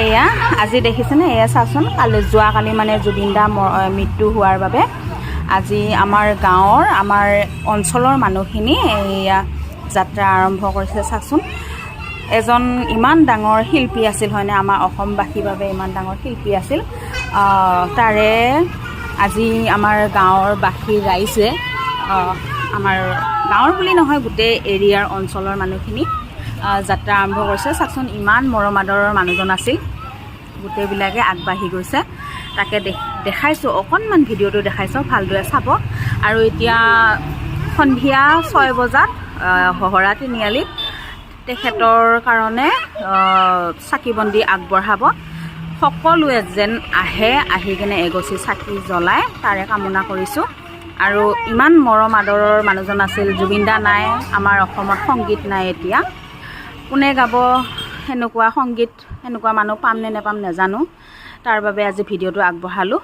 এয়া আজি দেখিছেনে এয়া চাচোন কালি যোৱাকালি মানে জুবিন দা মৃত্যু হোৱাৰ বাবে আজি আমাৰ গাঁৱৰ আমাৰ অঞ্চলৰ মানুহখিনি এয়া যাত্ৰা আৰম্ভ কৰিছে চাচোন এজন ইমান ডাঙৰ শিল্পী আছিল হয়নে আমাৰ অসমবাসীৰ বাবে ইমান ডাঙৰ শিল্পী আছিল তাৰে আজি আমাৰ গাঁৱৰ বাসী ৰাইজে আমাৰ গাঁৱৰ বুলি নহয় গোটেই এৰিয়াৰ অঞ্চলৰ মানুহখিনি যাত্ৰা আৰম্ভ কৰিছে চাচোন ইমান মৰম আদৰৰ মানুহজন আছিল গোটেইবিলাকে আগবাঢ়ি গৈছে তাকে দেখাইছোঁ অকণমান ভিডিঅ'টো দেখাইছোঁ ভালদৰে চাব আৰু এতিয়া সন্ধিয়া 6 বজাত হহৰা তিনিআলিত তেখেতৰ কাৰণে চাকিবন্তি আগবঢ়াব সকলোৱে যেন আহি কিনে এগছি চাকি জ্বলাই তাৰে কামনা কৰিছোঁ আৰু ইমান মৰম আদৰৰ মানুহজন আছিল জুবিন দা নাই আমাৰ অসমত সংগীত নাই এতিয়া কোনে গাব সেনেকুৱা সংগীত সেনেকুৱা মানুহ পাম নে নেপাম নাজানো তাৰ বাবে আজি ভিডিঅ'টো আগবঢ়ালোঁ